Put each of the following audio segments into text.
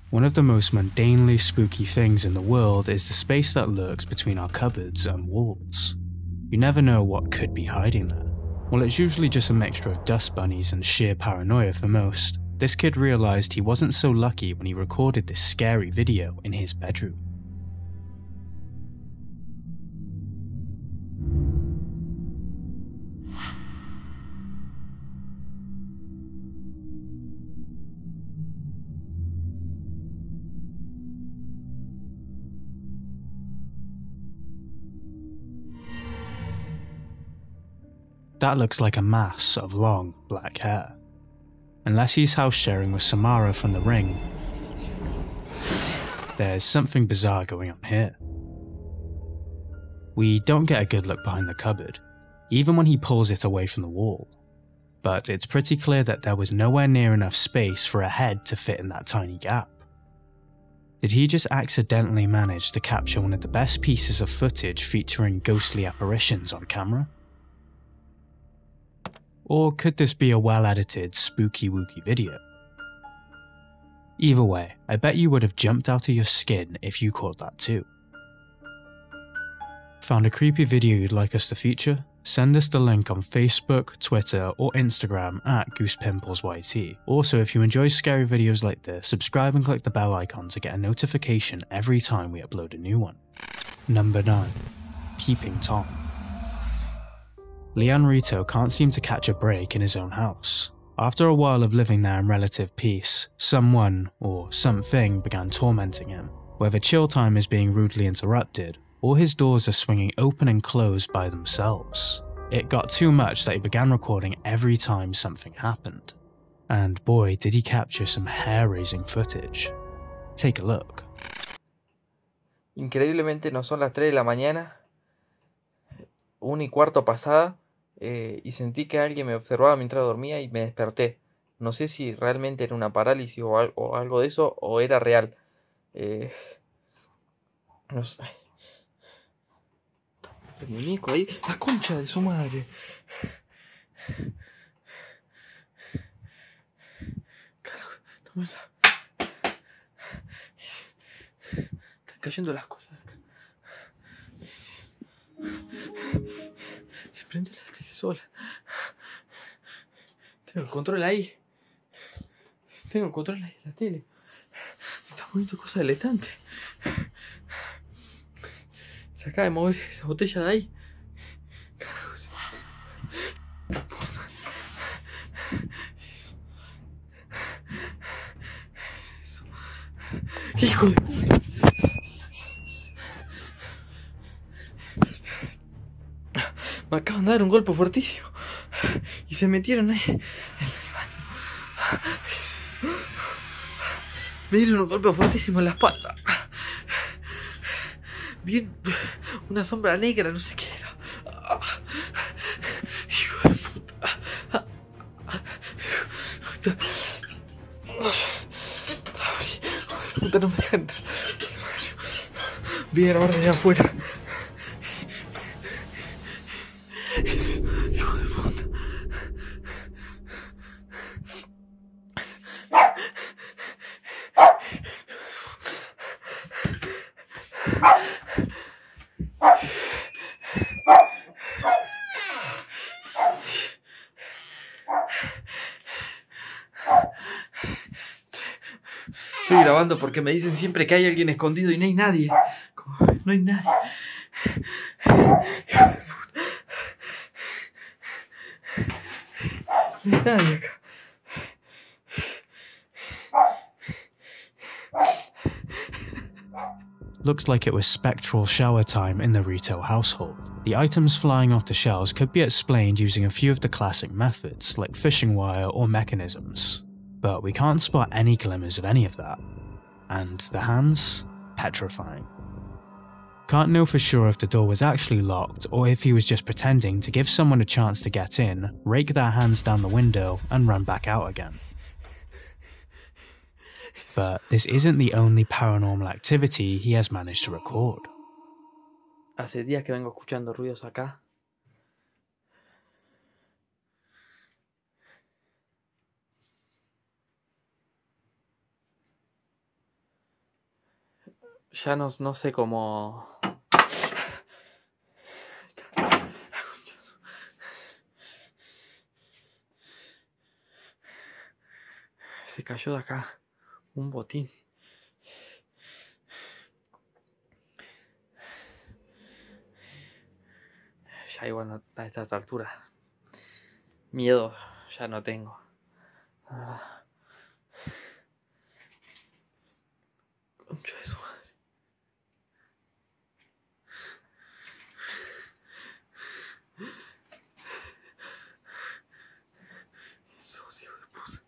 One of the most mundanely spooky things in the world is the space that lurks between our cupboards and walls. You never know what could be hiding there. While it's usually just a mixture of dust bunnies and sheer paranoia for most, this kid realised he wasn't so lucky when he recorded this scary video in his bedroom. That looks like a mass of long, black hair. Unless he's house sharing with Samara from The Ring, there's something bizarre going on here. We don't get a good look behind the cupboard, even when he pulls it away from the wall. But it's pretty clear that there was nowhere near enough space for a head to fit in that tiny gap. Did he just accidentally manage to capture one of the best pieces of footage featuring ghostly apparitions on camera? Or could this be a well-edited, spooky-wooky video? Either way, I bet you would have jumped out of your skin if you caught that too. Found a creepy video you'd like us to feature? Send us the link on Facebook, Twitter, or Instagram at GoosePimplesYT. Also, if you enjoy scary videos like this, subscribe and click the bell icon to get a notification every time we upload a new one. Number 9. Peeping Tom. Leon Rito can't seem to catch a break in his own house. After a while of living there in relative peace, someone, or something, began tormenting him, whether chill time is being rudely interrupted, or his doors are swinging open and closed by themselves. It got too much that he began recording every time something happened. And boy, did he capture some hair-raising footage. Take a look. Increíblemente no son las 3 de la mañana, 1:15 pasada, y sentí que alguien me observaba mientras dormía y me desperté. No sé si realmente era una parálisis o algo de eso, o era real. No sé. El muñeco ahí, la concha de su madre. Carajo, están cayendo las cosas acá. Se prende la tele sola. Tengo el control ahí. Tengo el control ahí de la tele. Se está moviendo cosas del estante. Se acaba de mover esa botella de ahí. Carajo. Eso. ¿Qué hijo de puta? Me acaban de dar un golpe fuertísimo. Y se metieron ahí en el baño. Me dieron un golpe fuertísimo en la espalda. Vi una sombra negra, no sé qué era. Hijo de puta. Hijo de puta, no me deja entrar. Viene ahora de afuera. Hijo de puta. Estoy grabando porque me dicen siempre que hay alguien escondido y no hay nadie. No hay nadie. No hay nadie acá. Looks like it was spectral shower time in the Rito household. The items flying off the shelves could be explained using a few of the classic methods, like fishing wire or mechanisms. But we can't spot any glimmers of any of that. And the hands? Petrifying. Can't know for sure if the door was actually locked or if he was just pretending to give someone a chance to get in, rake their hands down the window and run back out again. But this isn't the only paranormal activity he has managed to record. Hace días que vengo escuchando ruidos acá. Ya no sé cómo... Se cayó de acá un botín. Ya igual no, a estas alturas. Miedo ya no tengo. Concha de su madre. Esos hijos de puta.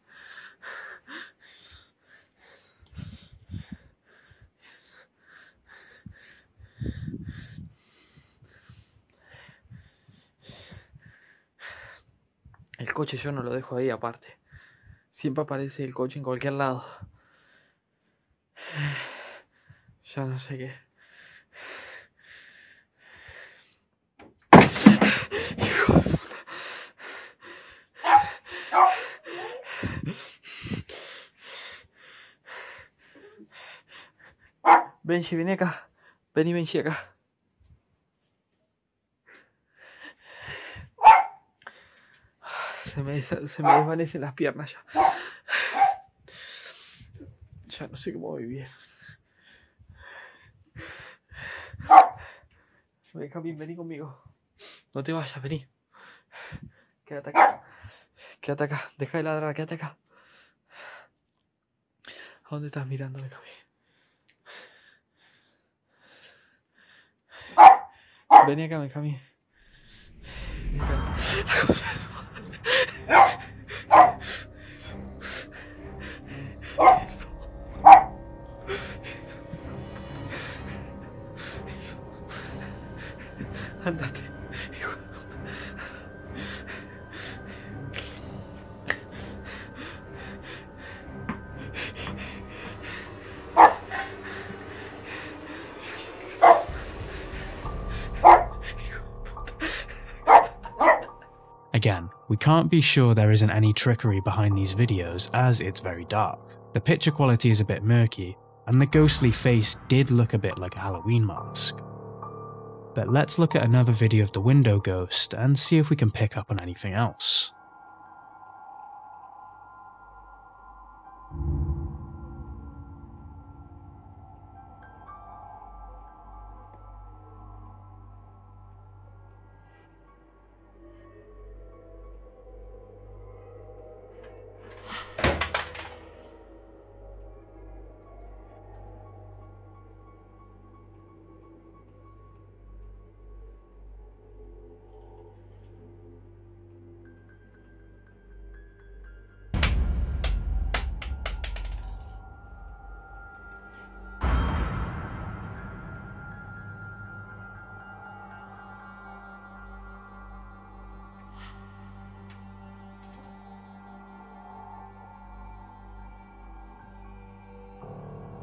El coche yo no lo dejo ahí aparte. Siempre aparece el coche en cualquier lado. Ya no sé qué. Hijo de puta. Benji, vení acá. Vení, Benji, acá. Se me desvanecen las piernas ya. Ya no sé cómo vivir. Benjamín, vení conmigo. No te vayas, vení. Quédate acá. Quédate acá. Deja de ladrar, quédate acá. ¿A dónde estás mirando, Benjamín? Vení acá, Benjamín. Vení acá. Andate, hijo de puta. Again, we can't be sure there isn't any trickery behind these videos as it's very dark. The picture quality is a bit murky, and the ghostly face did look a bit like a Halloween mask. But let's look at another video of the window ghost and see if we can pick up on anything else.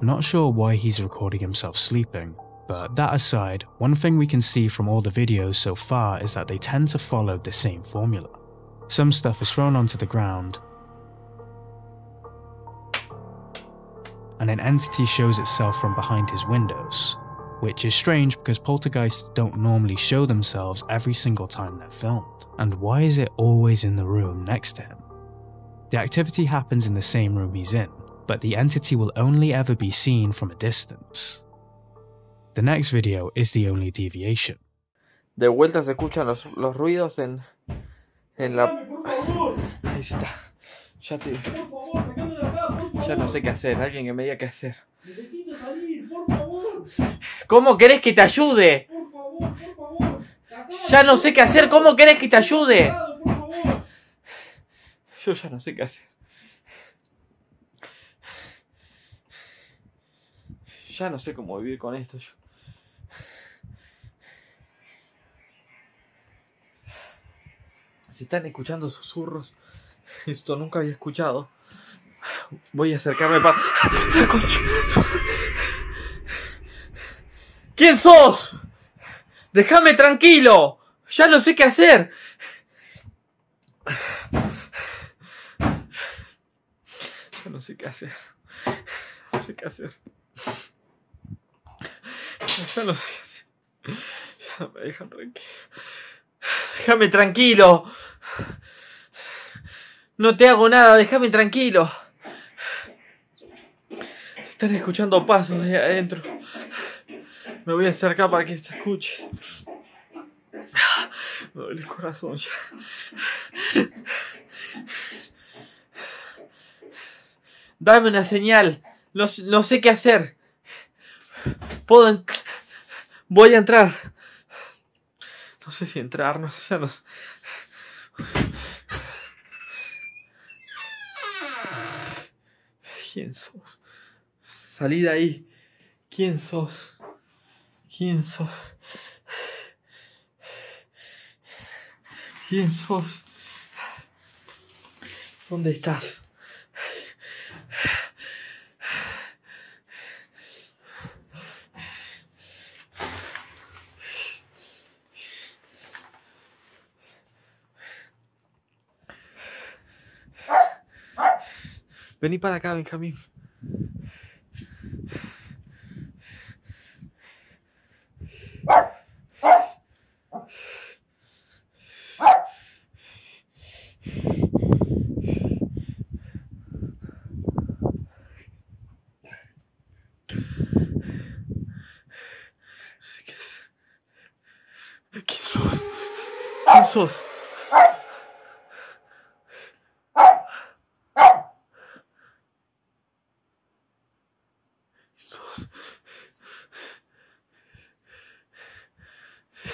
Not sure why he's recording himself sleeping, but that aside, one thing we can see from all the videos so far is that they tend to follow the same formula. Some stuff is thrown onto the ground, and an entity shows itself from behind his windows, which is strange because poltergeists don't normally show themselves every single time they're filmed. And why is it always in the room next to him? The activity happens in the same room he's in, but the entity will only ever be seen from a distance. The next video is the only deviation. De vuelta se escuchan los ruidos en la... Ahí está. Ya te... Ya no sé qué hacer. Alguien que me diga qué hacer. Necesito salir, por favor. ¿Cómo querés que te ayude? Por favor, por favor. Ya no sé qué hacer. ¿Cómo querés que te ayude? Por favor. Yo ya no sé qué hacer. Ya no sé cómo vivir con esto. Se están escuchando susurros. Esto nunca había escuchado. Voy a acercarme para... ¿Quién sos? ¡Déjame tranquilo! ¡Ya no sé qué hacer! Ya no sé qué hacer. No sé qué hacer. Ya no sé qué hacer. Ya no me dejan tranquilo. Déjame tranquilo. No te hago nada, déjame tranquilo. Se están escuchando pasos de adentro. Me voy a acercar para que se escuche. Me duele el corazón ya. Dame una señal. No sé qué hacer. Voy a entrar. No sé si entrar, no sé, ya no sé. ¿Quién sos? Salí de ahí. ¿Quién sos? ¿Quién sos? ¿Quién sos? ¿Dónde estás? Vení para acá, Benjamín. ¿Quién sos? ¿Quién sos?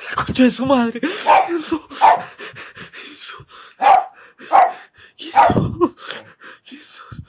La concha de su madre. ¿Quién sos? ¿Quién sos? ¿Quién sos? ¿Quién sos?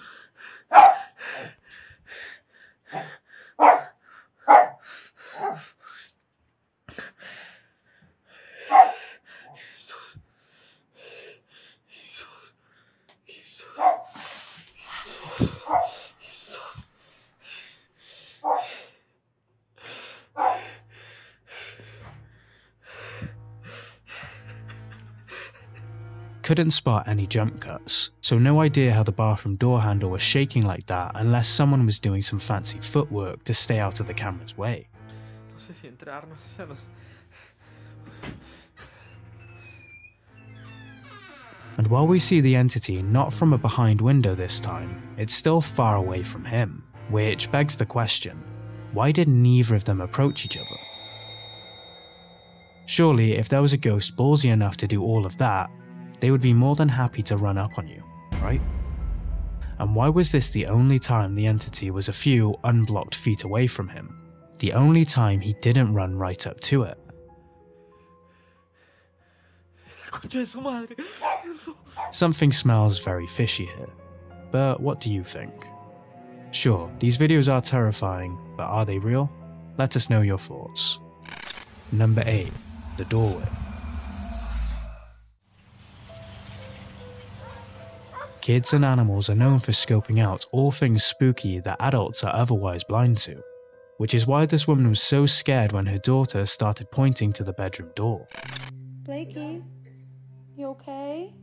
Couldn't spot any jump cuts, so no idea how the bathroom door handle was shaking like that unless someone was doing some fancy footwork to stay out of the camera's way. No sé si entrar, no sé, ya no sé. And while we see the entity not from a behind window this time, it's still far away from him, which begs the question, why did neither of them approach each other? Surely if there was a ghost ballsy enough to do all of that, they would be more than happy to run up on you, right? And why was this the only time the entity was a few unblocked feet away from him? The only time he didn't run right up to it? Something smells very fishy here, but what do you think? Sure, these videos are terrifying, but are they real? Let us know your thoughts. Number 8. The doorway. Kids and animals are known for scoping out all things spooky that adults are otherwise blind to, which is why this woman was so scared when her daughter started pointing to the bedroom door. Blakey, you okay?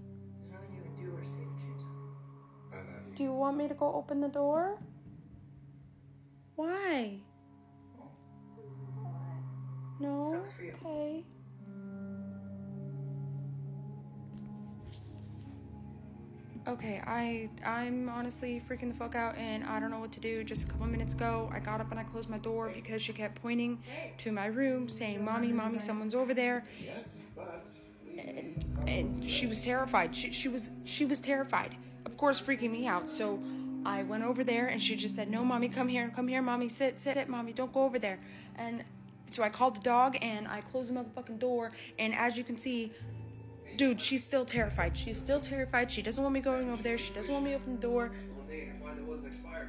Do you want me to go open the door? Why? No? Okay. Okay, I'm honestly freaking the fuck out and I don't know what to do. Just a couple minutes ago, I got up and I closed my door because she kept pointing to my room saying, Mommy, Mommy, someone's over there. And she was terrified. She was terrified. Of course, freaking me out. So I went over there and she just said, no, Mommy, come here, Mommy, sit, Mommy, don't go over there. And so I called the dog and I closed the motherfucking door. And as you can see, dude, she's still terrified. She's still terrified. She doesn't want me going over there. She doesn't want me to open the door. Dude,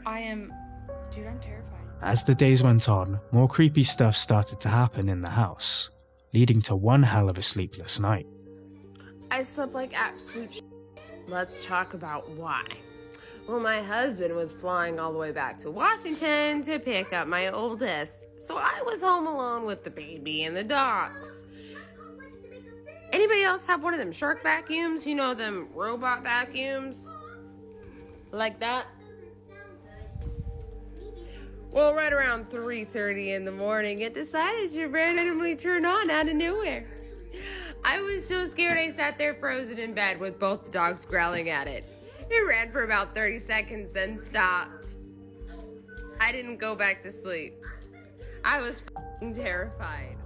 I'm terrified. As the days went on, more creepy stuff started to happen in the house, leading to one hell of a sleepless night. I slept like absolute shit. Let's talk about why. Well, my husband was flying all the way back to Washington to pick up my oldest, so I was home alone with the baby and the dogs. Anybody else have one of them shark vacuums? You know, them robot vacuums? Like that? Well, right around 3:30 in the morning, it decided to randomly turn on out of nowhere. I was so scared I sat there frozen in bed with both the dogs growling at it. It ran for about 30 seconds, then stopped. I didn't go back to sleep. I was f***ing terrified.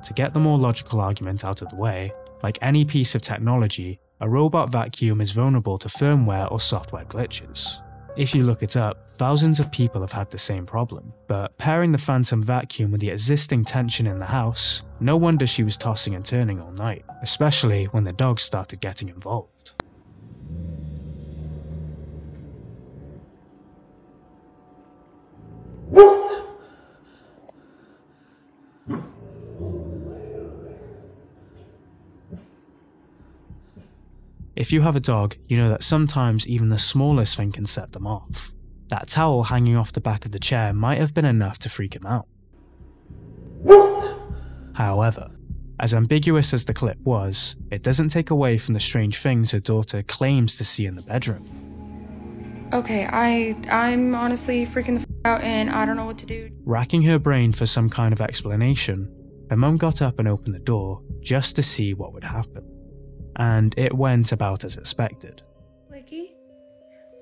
To get the more logical argument out of the way, like any piece of technology, a robot vacuum is vulnerable to firmware or software glitches. If you look it up, thousands of people have had the same problem, but pairing the phantom vacuum with the existing tension in the house, no wonder she was tossing and turning all night, especially when the dogs started getting involved. If you have a dog, you know that sometimes even the smallest thing can set them off. That towel hanging off the back of the chair might have been enough to freak him out. However, as ambiguous as the clip was, it doesn't take away from the strange things her daughter claims to see in the bedroom. Okay, I'm honestly freaking the out and I don't know what to do. Racking her brain for some kind of explanation, her mum got up and opened the door just to see what would happen. And it went about as expected. Blakey,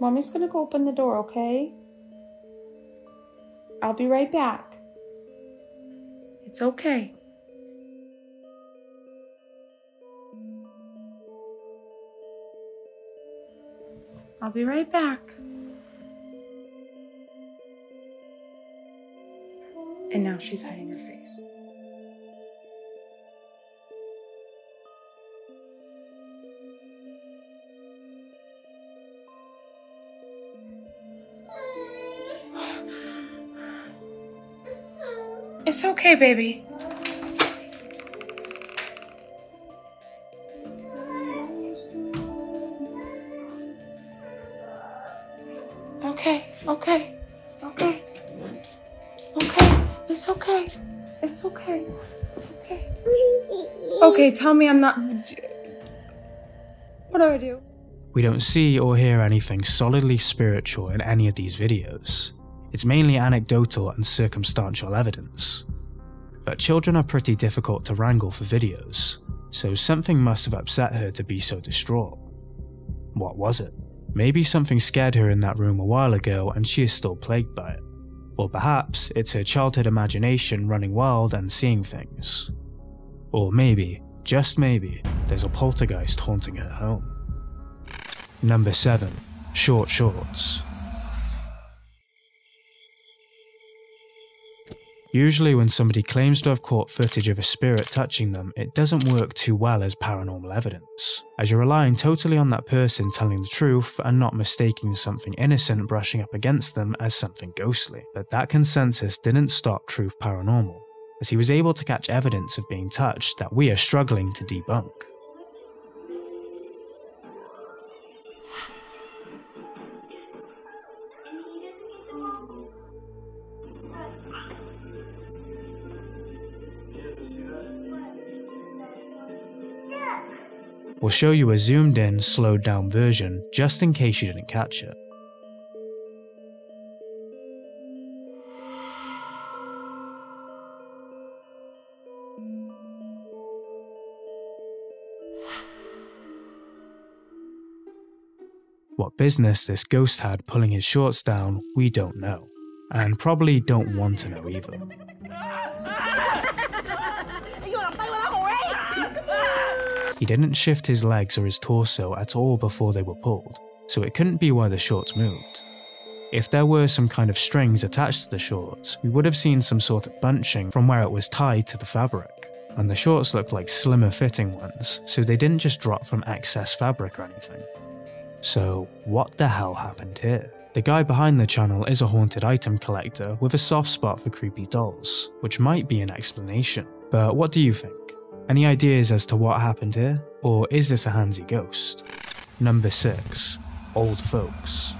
Mommy's gonna go open the door, okay? I'll be right back. It's okay. I'll be right back. And now she's hiding her face. It's okay, baby. Okay. It's okay. It's okay. It's okay. Okay, tell me I'm not... What do I do? We don't see or hear anything solidly spiritual in any of these videos. It's mainly anecdotal and circumstantial evidence. But children are pretty difficult to wrangle for videos, so something must have upset her to be so distraught. What was it? Maybe something scared her in that room a while ago and she is still plagued by it. Or perhaps it's her childhood imagination running wild and seeing things. Or maybe, just maybe, there's a poltergeist haunting her home. Number 7. Short shorts. Usually when somebody claims to have caught footage of a spirit touching them, it doesn't work too well as paranormal evidence, as you're relying totally on that person telling the truth and not mistaking something innocent brushing up against them as something ghostly. But that consensus didn't stop Truth Paranormal, as he was able to catch evidence of being touched that we are struggling to debunk. We'll show you a zoomed in, slowed down version just in case you didn't catch it. What business this ghost had pulling his shorts down, we don't know, and probably don't want to know either. He didn't shift his legs or his torso at all before they were pulled, so it couldn't be why the shorts moved. If there were some kind of strings attached to the shorts, we would have seen some sort of bunching from where it was tied to the fabric, and the shorts looked like slimmer fitting ones, so they didn't just drop from excess fabric or anything. So what the hell happened here? The guy behind the channel is a haunted item collector with a soft spot for creepy dolls, which might be an explanation. But what do you think? Any ideas as to what happened here? Or is this a handsy ghost? Number 6. Old folks.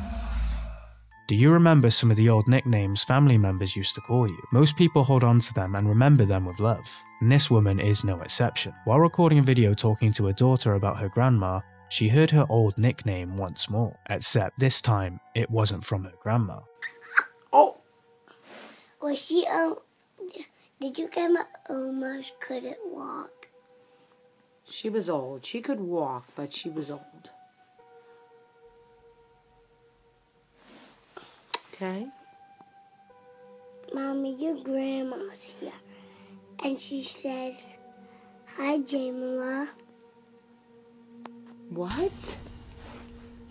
Do you remember some of the old nicknames family members used to call you? Most people hold on to them and remember them with love, and this woman is no exception. While recording a video talking to her daughter about her grandma, she heard her old nickname once more, except this time it wasn't from her grandma. Oh! Was she, did you grandma almost couldn't walk? She was old. She could walk, but she was old. Okay? Mommy, your grandma's here. And she says, "Hi, Jamila." What?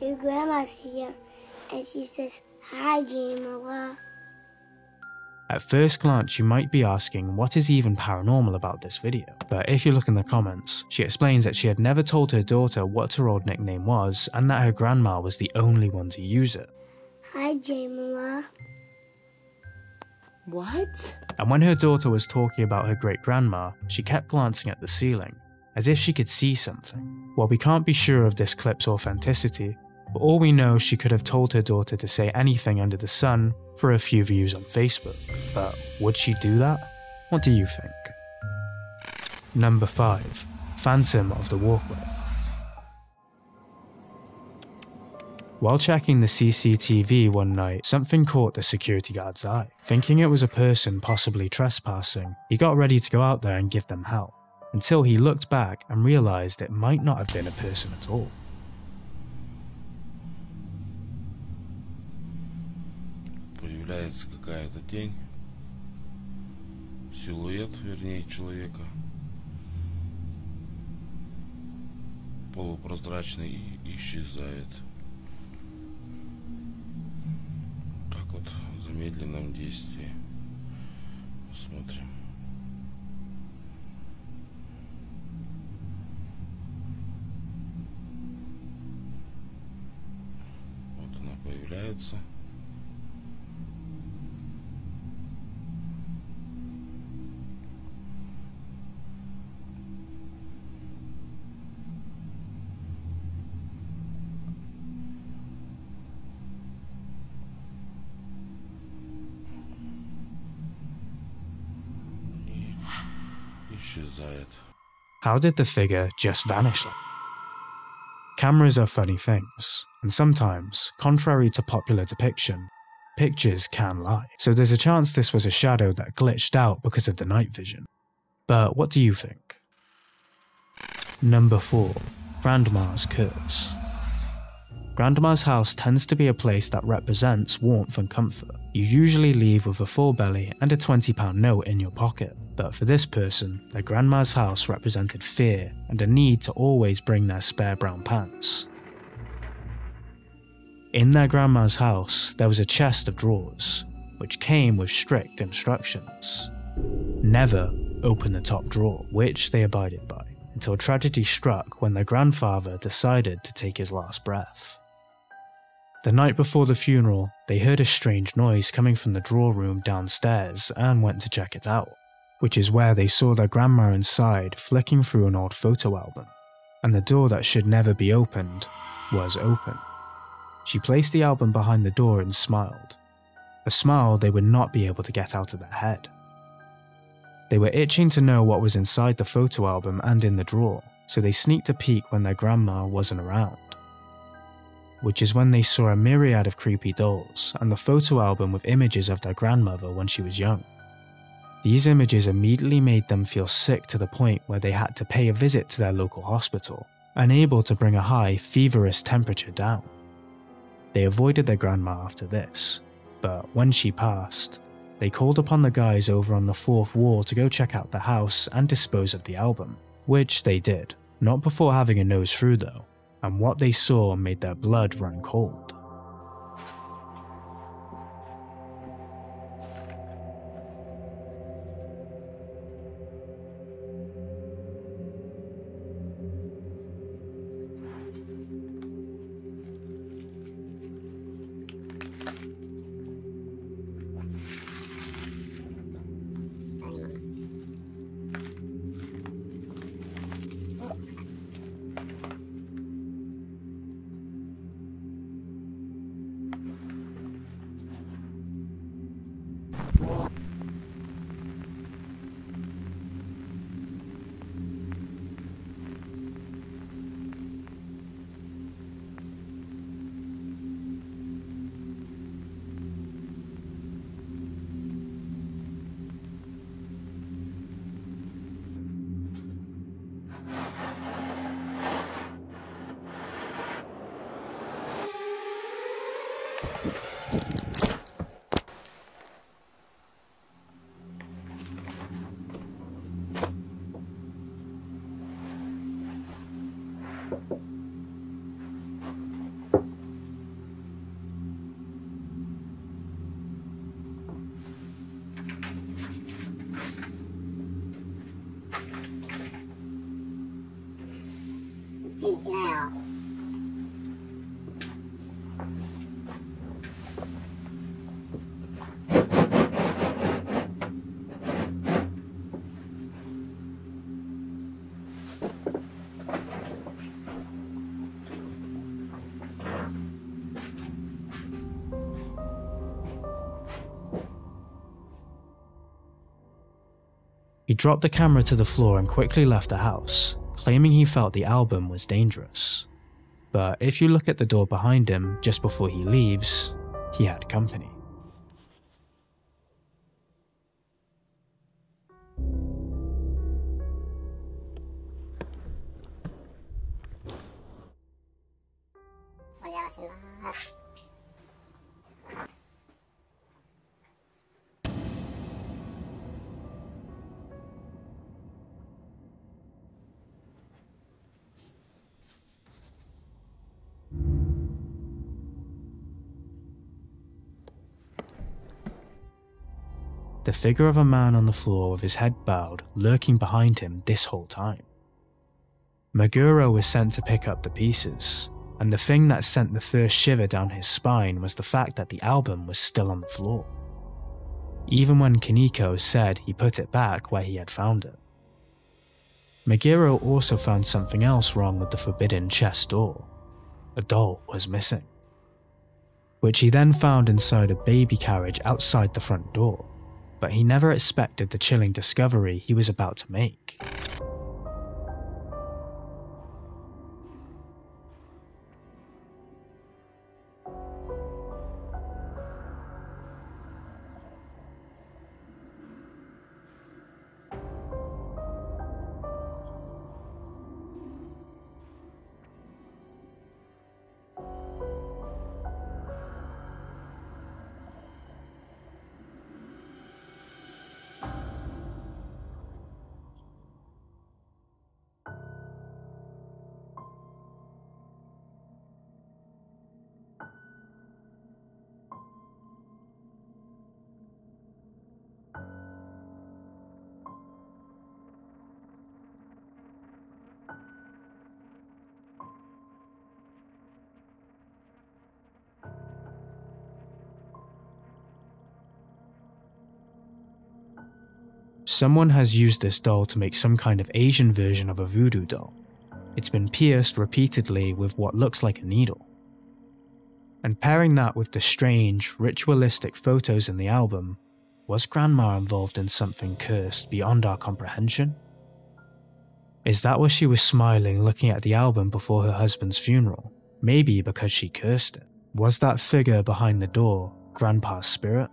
Your grandma's here. And she says, "Hi, Jamila." At first glance, you might be asking what is even paranormal about this video, but if you look in the comments, she explains that she had never told her daughter what her old nickname was and that her grandma was the only one to use it. "Hi, Jamila." What? And when her daughter was talking about her great-grandma, she kept glancing at the ceiling, as if she could see something. While we can't be sure of this clip's authenticity, but all we know, she could have told her daughter to say anything under the sun for a few views on Facebook. But would she do that? What do you think? Number 5. Phantom of the Walkway. While checking the CCTV one night, something caught the security guard's eye. Thinking it was a person possibly trespassing, he got ready to go out there and give them help, until he looked back and realised it might not have been a person at all. Появляется какая-то тень, силуэт, вернее, человека, полупрозрачный, и исчезает. Так вот, в замедленном действии. Посмотрим. Вот она появляется. Исчезает. How did the figure just vanish like that? Cameras are funny things, and sometimes, contrary to popular depiction, pictures can lie. So there's a chance this was a shadow that glitched out because of the night vision. But what do you think? Number 4. Grandma's Curse. Grandma's house tends to be a place that represents warmth and comfort. You usually leave with a full belly and a £20 note in your pocket. But for this person, their grandma's house represented fear and a need to always bring their spare brown pants. In their grandma's house, there was a chest of drawers, which came with strict instructions. Never open the top drawer, which they abided by, until tragedy struck when their grandfather decided to take his last breath. The night before the funeral, they heard a strange noise coming from the drawer room downstairs and went to check it out, which is where they saw their grandma inside flicking through an old photo album, and the door that should never be opened was open. She placed the album behind the door and smiled, a smile they would not be able to get out of their head. They were itching to know what was inside the photo album and in the drawer, so they sneaked a peek when their grandma wasn't around. Which is when they saw a myriad of creepy dolls and the photo album with images of their grandmother when she was young. These images immediately made them feel sick to the point where they had to pay a visit to their local hospital, unable to bring a high, feverish temperature down. They avoided their grandma after this, but when she passed, they called upon the guys over on the 4th wall to go check out the house and dispose of the album, which they did, not before having a nose through though, and what they saw made their blood run cold. 进去ないよ。 He dropped the camera to the floor and quickly left the house, claiming he felt the album was dangerous. But if you look at the door behind him just before he leaves, he had company. The figure of a man on the floor with his head bowed, lurking behind him this whole time. Maguro was sent to pick up the pieces, and the thing that sent the first shiver down his spine was the fact that the album was still on the floor, even when Kaneko said he put it back where he had found it. Maguro also found something else wrong with the forbidden chest door. A doll was missing, which he then found inside a baby carriage outside the front door. But he never expected the chilling discovery he was about to make. Someone has used this doll to make some kind of Asian version of a voodoo doll. It's been pierced repeatedly with what looks like a needle. And pairing that with the strange, ritualistic photos in the album, was Grandma involved in something cursed beyond our comprehension? Is that why she was smiling looking at the album before her husband's funeral? Maybe because she cursed it. Was that figure behind the door Grandpa's spirit?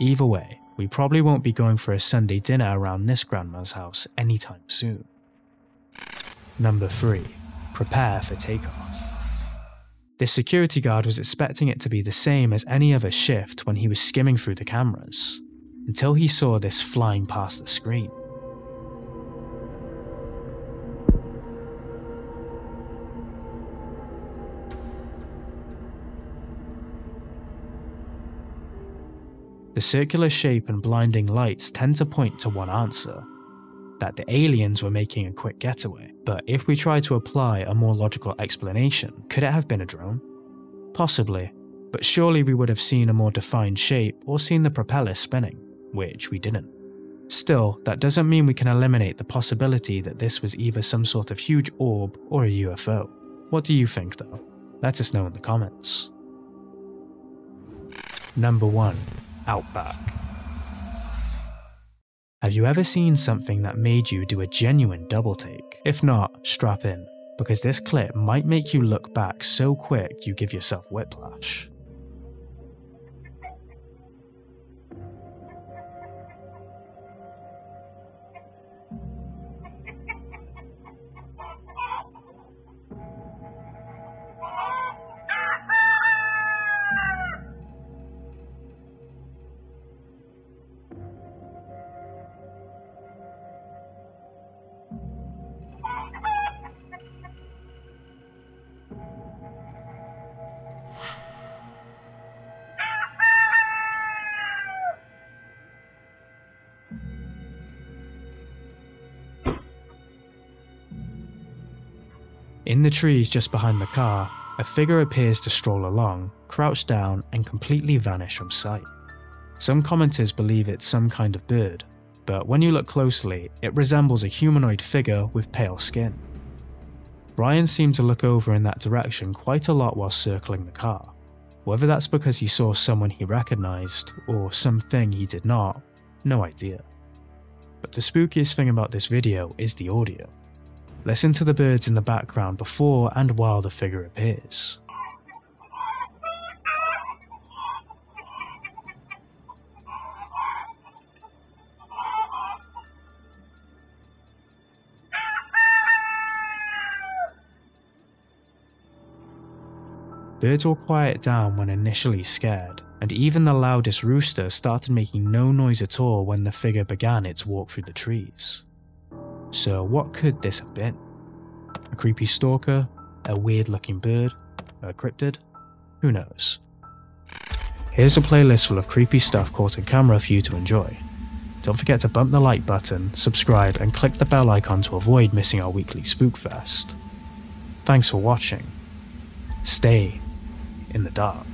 Either way, we probably won't be going for a Sunday dinner around this grandma's house anytime soon. Number 3. Prepare for takeoff. This security guard was expecting it to be the same as any other shift when he was skimming through the cameras, until he saw this flying past the screen. The circular shape and blinding lights tend to point to one answer, that the aliens were making a quick getaway. But if we try to apply a more logical explanation, could it have been a drone? Possibly, but surely we would have seen a more defined shape or seen the propeller spinning, which we didn't. Still, that doesn't mean we can eliminate the possibility that this was either some sort of huge orb or a UFO. What do you think though? Let us know in the comments. Number 1. Outback. Have you ever seen something that made you do a genuine double take? If not, strap in, because this clip might make you look back so quick you give yourself whiplash. In the trees just behind the car, a figure appears to stroll along, crouch down and completely vanish from sight. Some commenters believe it's some kind of bird, but when you look closely, it resembles a humanoid figure with pale skin. Brian seemed to look over in that direction quite a lot while circling the car. Whether that's because he saw someone he recognized, or something he did not, no idea. But the spookiest thing about this video is the audio. Listen to the birds in the background before and while the figure appears. Birds will quiet down when initially scared, and even the loudest rooster started making no noise at all when the figure began its walk through the trees. So what could this have been? A creepy stalker? A weird looking bird? A cryptid? Who knows? Here's a playlist full of creepy stuff caught on camera for you to enjoy. Don't forget to bump the like button, subscribe and click the bell icon to avoid missing our weekly SPOOKFEST. Thanks for watching. Stay in the dark.